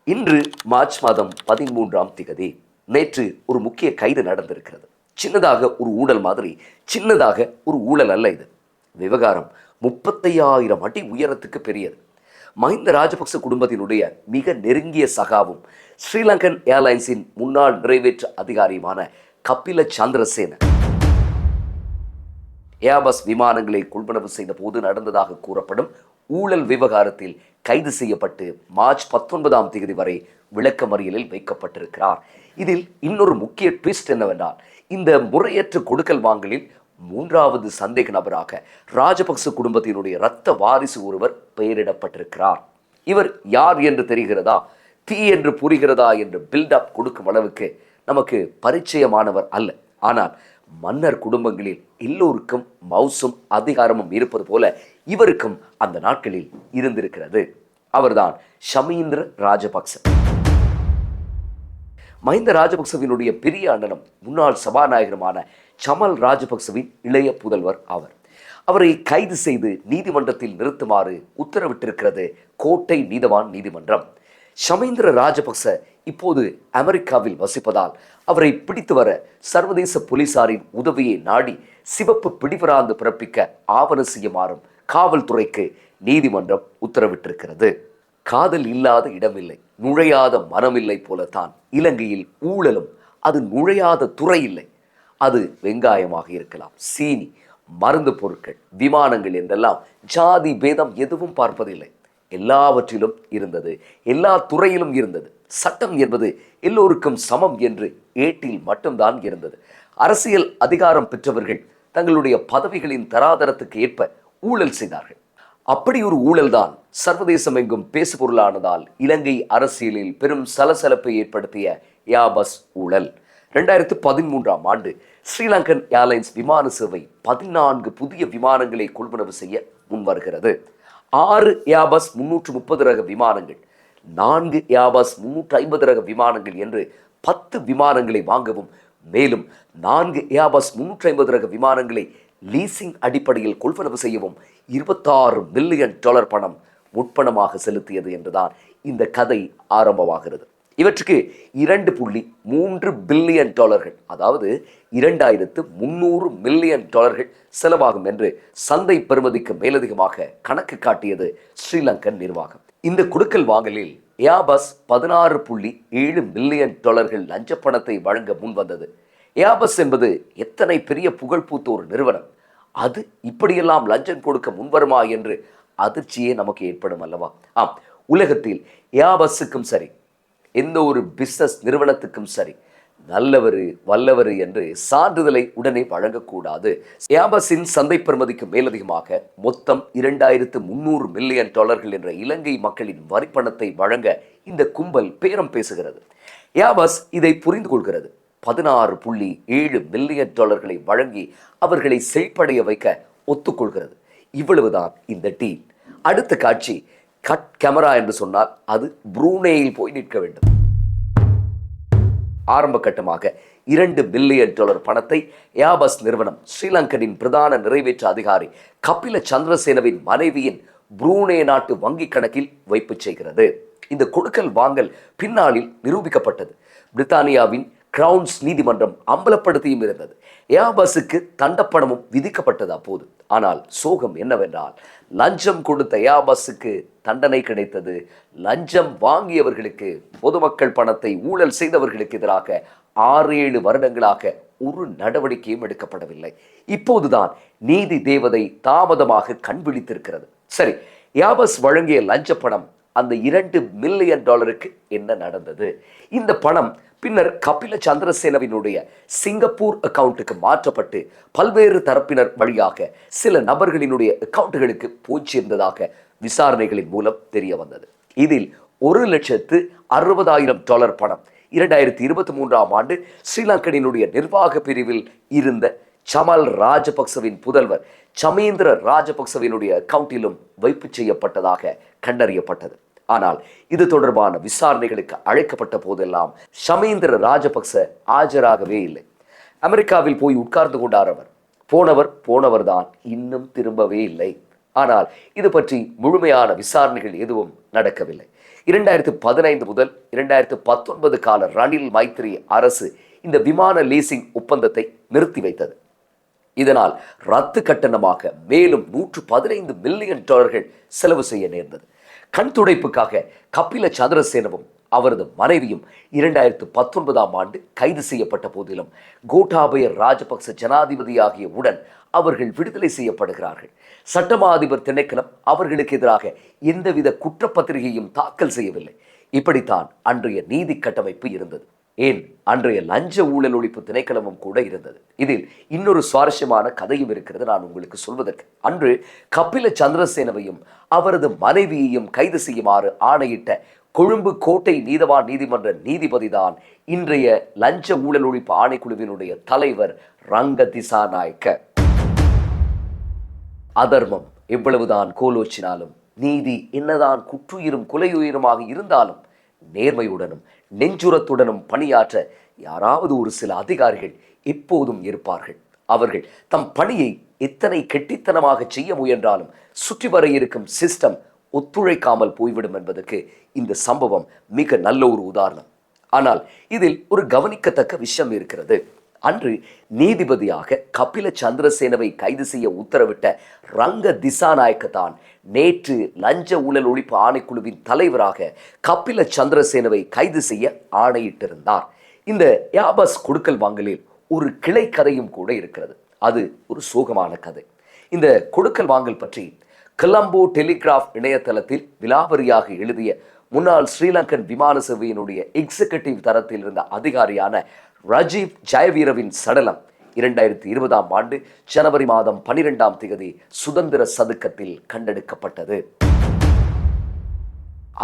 இன்று மார்ச் மாதம் 13ஆம் திகதி. நேற்று ஒரு முக்கிய கைது நடந்திருக்கிறது. சின்னதாக ஒரு ஊழல் மாதிரி, சின்னதாக ஒரு ஊழல் அல்ல இது. விவகாரம் 35,000 அடி உயரத்துக்கு பெரியது. மஹிந்த ராஜபக்ச குடும்பத்தினுடைய மிக நெருங்கிய சகாவும் ஸ்ரீலங்கன் ஏர்லைன்ஸின் முன்னாள் நிறைவேற்று அதிகாரியுமான கபில சந்திரசேன ஏர்பஸ் விமானங்களை கொள்வனவு செய்த போது நடந்ததாக கூறப்படும் ஊழல் விவகாரத்தில் கைது செய்யப்பட்டு மார்ச் 19ஆம் தேதி வரை விளக்கமறியலில் வைக்கப்பட்டிருக்கிறார். இதில் இன்னொரு முக்கிய ட்விஸ்ட் என்னவென்றால், இந்த முறையற்ற கொடுக்கல் வாங்கலில் 3வது சந்தேக நபராக ராஜபக்ச குடும்பத்தினுடைய இரத்த வாரிசு ஒருவர் பெயரிடப்பட்டிருக்கிறார். இவர் யார் என்று தெரிகிறதா, தீ என்று புரிகிறதா என்று பில்டப் கொடுக்கும் அளவுக்கு நமக்கு பரிச்சயமானவர் அல்ல. ஆனால் மன்னர் குடும்பங்களில் எல்லோருக்கும் மவுசும் அதிகாரமும் இருப்பது போல இவருக்கும் அந்த நாட்களில் இருந்திருக்கிறது. அவர்தான் ஷமீந்திர ராஜபக்ச. மஹிந்த ராஜபக்சவினுடைய பெரிய அண்ணனும் முன்னாள் சபாநாயகருமான சமல் ராஜபக்சவின் இளைய புதல்வர் அவர். அவரை கைது செய்து நீதிமன்றத்தில் நிறுத்துமாறு உத்தரவிட்டிருக்கிறது கோட்டை நீதவான் நீதிமன்றம். ஷமீந்திர ராஜபக்ச இப்போது அமெரிக்காவில் வசிப்பதால் அவரை பிடித்து வர சர்வதேச போலீசாரின் உதவியை நாடி சிவப்பு பிடிவராந்து பிறப்பிக்க ஆவணம் செய்யுமாறும் காவல்துறைக்கு நீதிமன்றம் உத்தரவிட்டிருக்கிறது. காதல் இல்லாத இடமில்லை, நுழையாத மனமில்லை போலத்தான் இலங்கையில் ஊழலும் அது நுழையாத துறை இல்லை. அது வெங்காயமாக இருக்கலாம், சீனி, மருந்து பொருட்கள், விமானங்கள் என்றெல்லாம் ஜாதி பேதம் எதுவும் பார்ப்பதில்லை. எல்லாவற்றிலும் இருந்தது, எல்லா துறையிலும் இருந்தது. சட்டம் என்பது எல்லோருக்கும் சமம் என்று ஏட்டில் மட்டும்தான் இருந்தது. அரசியல் அதிகாரம் பெற்றவர்கள் தங்களுடைய பதவிகளின் தராதரத்துக்கு ஏற்ப ஊழல் செய்தார்கள். அப்படி ஒரு ஊழல்தான் சர்வதேசம் எங்கும் பேசுபொருளானதால் இலங்கை அரசியலில் பெரும் சலசலப்பை ஏற்படுத்திய ஏர்பஸ் ஊழல். 2013ஆம் ஆண்டு ஸ்ரீலங்கன் ஏர்லைன்ஸ் விமான சேவை 14 புதிய விமானங்களை கொள்வனவு செய்ய முன்வருகிறது. 6 ஏர்பஸ் 330 ரக விமானங்கள், 4 ஏர்பஸ் 350 ரக விமானங்கள் என்று 10 விமானங்களை வாங்கவும், மேலும் 4 ஏர்பஸ் 350 ரக விமானங்களை லீசிங் அடிப்படையில் கொள்வனவு செய்யவும் $26 மில்லியன் பணம் முற்பணமாக செலுத்தியது என்றுதான் இந்த கதை ஆரம்பமாகிறது. இவற்றுக்கு $2.3 பில்லியன், அதாவது $2,300 மில்லியன் செலவாகும் என்று சந்தை பெறுமதிக்கு மேலதிகமாக கணக்கு காட்டியது ஸ்ரீலங்கன் நிர்வாகம். இந்த கொடுக்கல் வாங்கலில் ஏர்பஸ் $16.7 மில்லியன் லஞ்ச பணத்தை வழங்க முன்வந்தது. ஏர்பஸ் என்பது எத்தனை பெரிய புகழ்பூத்த ஒரு நிறுவனம், அது இப்படியெல்லாம் லஞ்சம் கொடுக்க முன்வருமா என்று அதிர்ச்சியே நமக்கு ஏற்படும் அல்லவா? ஆம், உலகத்தில் ஏர்பஸுக்கும் சரி, எந்த ஒரு பிஸ்னஸ் நிறுவனத்துக்கும் சரி, நல்லவர் வல்லவர் என்று சான்றிதழை உடனே வழங்கக்கூடாது. ஏர்பஸின் சந்தை பெறுமதிக்கு மேலதிகமாக மொத்தம் $2,300 மில்லியன் என்ற இலங்கை மக்களின் வரிப்பணத்தை வழங்க இந்த கும்பல் பேரம் பேசுகிறது. ஏர்பஸ் இதை புரிந்து கொள்கிறது. $16.7 மில்லியன் வழங்கி அவர்களை செழிப்படைய வைக்க ஒத்துக்கொள்கிறது. இவ்வளவுதான் இந்த டீல். அடுத்த காட்சி கட் கேமரா என்று சொன்னால் அது புரூனேயில் போய் நிற்க வேண்டும். ஆரம்ப கட்டமாக $2 பில்லியன் பணத்தை ஏர்பஸ் நிறுவனம் ஸ்ரீலங்கனின் பிரதான நிறைவேற்று அதிகாரி கபில சந்திரசேனவின் மனைவியின் புரூனே நாட்டு வங்கி கணக்கில் வைப்பு செய்கிறது. இந்த கொடுக்கல் வாங்கல் பின்னாளில் நிரூபிக்கப்பட்டது. பிரித்தானியாவின் கிரவுன்ஸ் நீதிமன்றம் அம்பலப்படுத்தியும் இருந்தது. ஏர்பஸுக்கு தண்டப்பணமும் விதிக்கப்பட்டது அப்போது. ஆனால் சோகம் என்னவென்றால், லஞ்சம் கொடுத்த ஏர்பஸுக்கு தண்டனை கிடைத்தது. லஞ்சம் வாங்கியவர்களுக்கு, பொதுமக்கள் பணத்தை ஊழல் செய்தவர்களுக்கு எதிராக 6-7 வருடங்களாக ஒரு நடவடிக்கையும் எடுக்கப்படவில்லை. இப்போதுதான் நீதி தேவதை தாமதமாக கண் விழித்திருக்கிறது. சரி, ஏர்பஸ் வழங்கிய லஞ்ச பணம், அந்த $2 மில்லியன் என்ன நடந்தது? இந்த பணம் பின்னர் கபில சந்திரசேனவினுடைய சிங்கப்பூர் அக்கவுண்ட்டுக்கு மாற்றப்பட்டு பல்வேறு தரப்பினர் வழியாக சில நபர்களினுடைய அக்கவுண்ட்டுகளுக்கு போய் சேர்ந்ததாக விசாரணைகளின் மூலம் தெரிய வந்தது. இதில் $1,60,000 பணம் 2023ஆம் ஆண்டு ஸ்ரீலங்கனினுடைய நிர்வாக பிரிவில் இருந்த சமல் ராஜபக்சவின் புதல்வர் ஷமீந்திர ராஜபக்சவினுடைய அக்கவுண்டிலும் வைப்பு செய்யப்பட்டதாக கண்டறியப்பட்டது. ஆனால் இது தொடர்பான விசாரணைகளுக்கு அழைக்கப்பட்ட போதெல்லாம் ஷமீந்திர ராஜபக்ச ஆஜராகவே இல்லை. அமெரிக்காவில் போய் உட்கார்ந்து கொண்டார் அவர். போனவர் தான், இன்னும் திரும்பவே இல்லை. ஆனால் இது பற்றி முழுமையான விசாரணைகள் எதுவும் நடக்கவில்லை. 2015 முதல் 2019 கால ரணில் மைத்ரி அரசு இந்த விமான லீசிங் ஒப்பந்தத்தை நிறுத்தி வைத்தது. இதனால் ரத்து கட்டணமாக மேலும் $115 மில்லியன் செலவு செய்ய நேர்ந்தது. கண் துடைப்புக்காக கபில சந்திரசேனவும் அவரது மனைவியும் 2019 ஆண்டு கைது செய்யப்பட்ட போதிலும் கோட்டாபய ராஜபக்ச ஜனாதிபதியாகிய உடன் அவர்கள் விடுதலை செய்யப்படுகிறார்கள். சட்டமா அதிபர் திணைக்களம் அவர்களுக்கு எதிராக எந்தவித குற்றப்பத்திரிகையும் தாக்கல் செய்யவில்லை. இப்படித்தான் அன்றைய நீதி கட்டமைப்பு இருந்தது. ஏன், அன்றைய லஞ்ச ஊழல் ஒழிப்பு திணைக்களமும் கூட இருந்தது. இதில் இன்னொரு சுவாரஸ்யமான கதையும் இருக்கிறது நான் உங்களுக்கு சொல்வதற்கு. அன்று கபில சந்திரசேனவையும் அவரது மனைவியையும் கைது செய்யுமாறு ஆணையிட்ட கொழும்பு கோட்டை நீதவான் நீதிமன்ற நீதிபதிதான் இன்றைய லஞ்ச ஊழல் ஒழிப்பு ஆணைக்குழுவினுடைய தலைவர் ரங்க திசாநாயக்க. அதர்மம் எவ்வளவுதான் கோலோச்சினாலும், நீதி என்னதான் குற்றுயிரும் கொலையுயிரமாக இருந்தாலும், நேர்மையுடனும் நெஞ்சுரத்துடனும் பணியாற்ற யாராவது ஒரு சில அதிகாரிகள் எப்போதும் இருப்பார்கள். அவர்கள் தம் பணியை எத்தனை கெட்டித்தனமாக செய்ய முயன்றாலும் சுற்றி வர இருக்கும் சிஸ்டம் ஒத்துழைக்காமல் போய்விடும் என்பதற்கு இந்த சம்பவம் மிக நல்ல ஒரு உதாரணம். ஆனால் இதில் ஒரு கவனிக்கத்தக்க விஷயம் இருக்கிறது. அன்று நீதிபதியாக கபில சந்திரசேனவை கைது செய்ய உத்தரவிட்ட ரங்க திசாநாயக்க தான் நேற்று லஞ்ச ஊழல் ஒழிப்பு ஆணைக்குழுவின் தலைவராக கபில சந்திரசேனவை கைது செய்ய ஆணையிட்டிருந்தார். இந்த யாபஸ் கொடுக்கல் வாங்கலில் ஒரு கிளை கதையும் கூட இருக்கிறது. அது ஒரு சோகமான கதை. இந்த கொடுக்கல் வாங்கல் பற்றி கொலம்போ டெலிகிராஃப் இணையதளத்தில் விலாவரியாக எழுதிய முன்னாள் ஸ்ரீலங்கன் விமான சேவையினுடைய எக்ஸிகியூட்டிவ் தரத்தில் இருந்த அதிகாரியான ரஜீவ் ஜெயவீரவின் சடலம் 2020 ஆண்டு ஜனவரி மாதம் 12 சுதந்திர சதுக்கத்தில் கண்டெடுக்கப்பட்டது.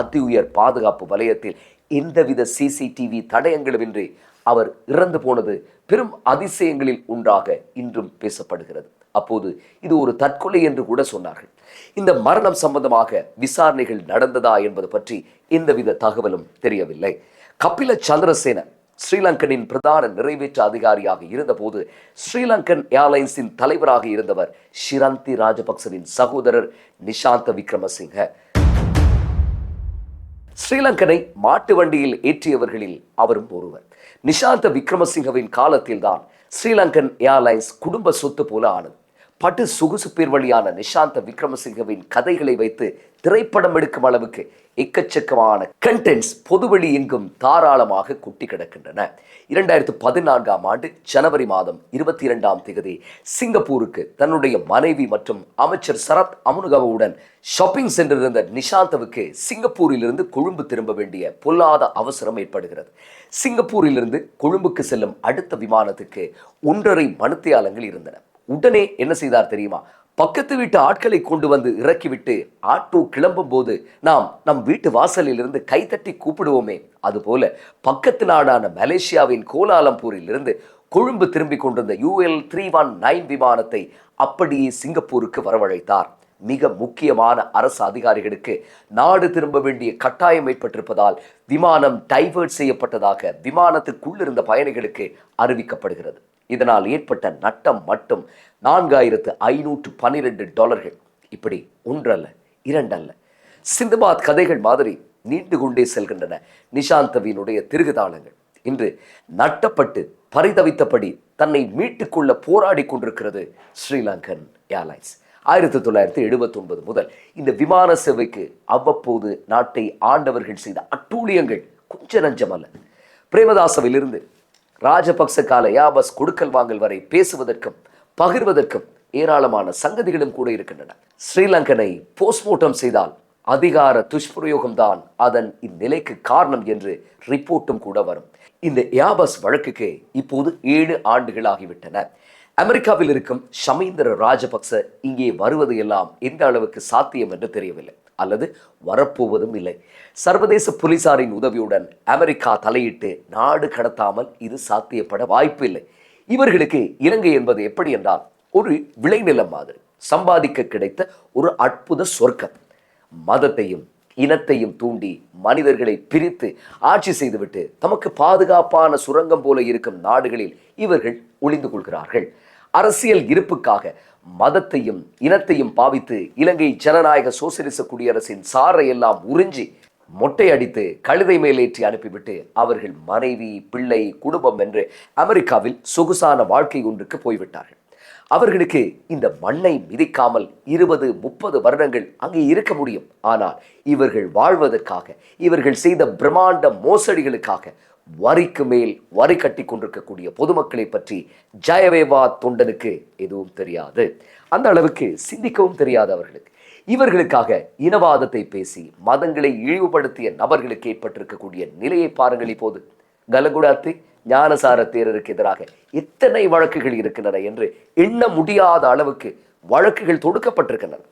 அதி உயர் பாதுகாப்பு வலயத்தில் எந்தவித சிசிடிவி தடயங்களுமின்றி அவர் இறந்து போனது பெரும் அதிசயங்களில் ஒன்றாக இன்றும் பேசப்படுகிறது. அப்போது இது ஒரு தற்கொலை என்று கூட சொன்னார்கள். இந்த மரணம் சம்பந்தமாக விசாரணைகள் நடந்ததா என்பது பற்றி எந்தவித தகவலும் தெரியவில்லை. கபில சந்திரசேன ஸ்ரீலங்கனின் பிரதான நிறைவேற்று அதிகாரியாக இருந்தபோது ஸ்ரீலங்கன் ஏர்லைன்ஸின் தலைவராக இருந்தவர் ஷிரந்தி ராஜபக்சவின் சகோதரர் நிஷாந்த விக்ரமசிங்க. ஸ்ரீலங்கனை மாட்டு வண்டியில் ஏற்றியவர்களில் அவரும் ஒருவர். நிஷாந்த விக்ரமசிங்கவின் காலத்தில்தான் ஸ்ரீலங்கன் ஏர்லைன்ஸ் குடும்ப சொத்து போல ஆனது. படு சொகுசு பேர் வழியான நிஷாந்த விக்ரமசிங்கவின் கதைகளை வைத்து திரைப்படம் எடுக்கும் அளவுக்கு எக்கச்சக்கமான கண்டென்ட்ஸ் பொதுவெளி எங்கும் தாராளமாக கொட்டி கிடக்கின்றன. 2014 ஆண்டு ஜனவரி மாதம் 22 சிங்கப்பூருக்கு தன்னுடைய மனைவி மற்றும் அமைச்சர் சரத் அமுனுகவுடன் ஷாப்பிங் சென்றிருந்த நிஷாந்தவுக்கு சிங்கப்பூரிலிருந்து கொழும்பு திரும்ப வேண்டிய பொல்லாத அவசரம் ஏற்படுகிறது. சிங்கப்பூரிலிருந்து கொழும்புக்கு செல்லும் அடுத்த விமானத்துக்கு 1.5 மணித்தியாலங்கள் இருந்தன. உடனே என்ன செய்தார் தெரியுமா? பக்கத்து வீட்டு ஆட்களை கொண்டு வந்து இறக்கிவிட்டு ஆட்டோ கிளம்பும் போது நாம் நம் வீட்டு வாசலில் இருந்து கைத்தட்டி கூப்பிடுவோமே, அதுபோல பக்கத்து நாடான மலேசியாவின் கோலாலம்பூரில் இருந்து கொழும்பு திரும்பிக் கொண்டிருந்த UL 319 விமானத்தை அப்படியே சிங்கப்பூருக்கு வரவழைத்தார். மிக முக்கியமான அரசு அதிகாரிகளுக்கு நாடு திரும்ப வேண்டிய கட்டாயம் ஏற்பட்டிருப்பதால் விமானம் டைவர்ட் செய்யப்பட்டதாக விமானத்துக்குள் இருந்த பயணிகளுக்கு அறிவிக்கப்படுகிறது. இதனால் ஏற்பட்ட நட்டம் மட்டும் $4,512. இப்படி ஒன்றல்ல இரண்டல்ல, சிந்துபாத் கதைகள் மாதிரி நீண்டு கொண்டே செல்கின்றன நிஷாந்தவினுடைய திருகுதாளங்கள். இன்று நட்டப்பட்டு பரிதவித்தபடி தன்னை மீட்டுக்கொள்ள போராடி கொண்டிருக்கிறது ஸ்ரீலங்கன் ஏர்லைன்ஸ். 1979 முதல் இந்த விமான சேவைக்கு அவ்வப்போது நாட்டை ஆண்டவர்கள் செய்த அட்டூழியங்கள் கொஞ்ச நஞ்சமல்ல. பிரேமதாசவிலிருந்து ராஜபக்ச கால யாபஸ் கொடுக்கல் வாங்கல் வரை பேசுவதற்கும் பகிர்வதற்கும் ஏராளமான சங்கதிகளும் கூட இருக்கின்றன. ஸ்ரீலங்கனை போஸ்ட்மார்ட்டம் செய்தால் அதிகார துஷ்பிரயோகம்தான் அதன் இந்நிலைக்கு காரணம் என்று ரிப்போர்ட்டும் கூட வரும். இந்த யாபஸ் வழக்குக்கு இப்போது 7 ஆண்டுகள் ஆகிவிட்டன. அமெரிக்காவில் இருக்கும் ஷமீந்திர ராஜபக்ச இங்கே வருவது எல்லாம் எந்த அளவுக்கு சாத்தியம் என்று தெரியவில்லை, அல்லது வரப்போவதும் இல்லை. சர்வதேச போலீசாரின் உதவியுடன் அமெரிக்கா தலையிட்டு நாடு கடத்தாமல் இது சாத்தியப்பட வாய்ப்பு இல்லை. இவர்களுக்கு இலங்கை என்பது எப்படி என்றால் ஒரு விளைநிலம் மாதிரி, சம்பாதிக்க கிடைத்த ஒரு அற்புத சொர்க்கம். மதத்தையும் இனத்தையும் தூண்டி மனிதர்களை பிரித்து ஆட்சி செய்துவிட்டு தமக்கு பாதுகாப்பான சுரங்கம் போல இருக்கும் நாடுகளில் இவர்கள் ஒளிந்து கொள்கிறார்கள். அரசியல் இருப்புக்காக மதத்தையும் இனத்தையும் பாவித்து இலங்கை ஜனநாயக சோசியலிச குடியரசின் சாரை எல்லாம் உறிஞ்சி மொட்டை அடித்து கழுதை மேலேற்றி அனுப்பிவிட்டு அவர்கள் மனைவி, பிள்ளை, குடும்பம் என்று அமெரிக்காவில் சொகுசான வாழ்க்கை ஒன்றுக்கு போய்விட்டார்கள். அவர்களுக்கு இந்த மண்ணை மிதிக்காமல் 20-30 வருடங்கள் அங்கே இருக்க முடியும். ஆனால் இவர்கள் வாழ்வதற்காக, இவர்கள் செய்த பிரம்மாண்ட மோசடிகளுக்காக வரிக்கு மேல் வரி கட்டி கொண்டிருக்கக்கூடிய பொதுமக்களை பற்றி ஜெயவேவா தொண்டனுக்கு எதுவும் தெரியாது. அந்த அளவுக்கு சிந்திக்கவும் தெரியாது அவர்களுக்கு. இவர்களுக்காக இனவாதத்தை பேசி மதங்களை இழிவுபடுத்திய நபர்களுக்கு ஏற்பட்டிருக்கக்கூடிய நிலையை பாருங்கள். இப்போது கலகுடாத்தி ஞானசார தேரருக்கு எதிராக எத்தனை வழக்குகள் இருக்கின்றன என்று எண்ண முடியாத அளவுக்கு வழக்குகள் தொடுக்கப்பட்டிருக்கின்றன.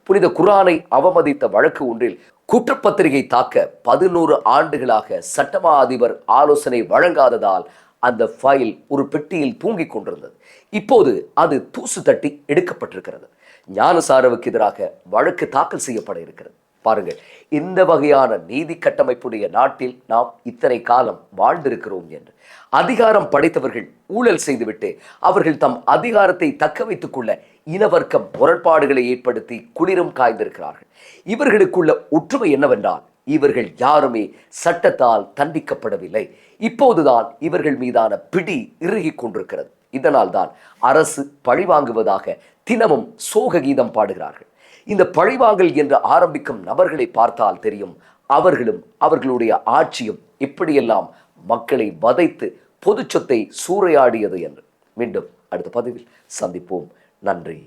புனித குர்ஆனை அவமதித்த வழக்கு ஒன்றில் குற்றப்பத்திரிகை தாக்க 11 ஆண்டுகளாக சட்டமா அதிபர் ஆலோசனை வழங்காததால் அந்த ஃபைல் ஒரு பெட்டியில் தூங்கிக் கொண்டிருந்தது. இப்போது அது தூசு தட்டி எடுக்கப்பட்டிருக்கிறது. ஞானசாரவுக்கு எதிராக வழக்கு தாக்கல் செய்யப்பட இருக்கிறது. பாருங்கள், இந்த வகையான நீதி கட்டமைப்புடைய நாட்டில் நாம் இத்தனை காலம் வாழ்ந்திருக்கிறோம் என்று அதிகாரம் படைத்தவர்கள் ஊழல் செய்துவிட்டு அவர்கள் தம் அதிகாரத்தை தக்க வைத்துக் கொள்ள இனவர்க்கம் முரண்பாடுகளை ஏற்படுத்தி குளிரும் காய்ந்திருக்கிறார்கள். இவர்களுக்குள்ள ஒற்றுமை என்னவென்றால் இவர்கள் யாருமே சட்டத்தால் தண்டிக்கப்படவில்லை. இப்போதுதான் இவர்கள் மீதான பிடி இறுகிக் கொண்டிருக்கிறது. இதனால் தான் அரசு பழிவாங்குவதாக தினமும் சோக கீதம் பாடுகிறார்கள். இந்த பழிவாங்கல் என்று ஆரம்பிக்கும் நபர்களை பார்த்தால் தெரியும், அவர்களும் அவர்களுடைய ஆட்சியும் எப்படியெல்லாம் மக்களை வதைத்து பொது சொத்தை சூறையாடியது என்று. மீண்டும் அடுத்த பதிவில் சந்திப்போம். நன்றி.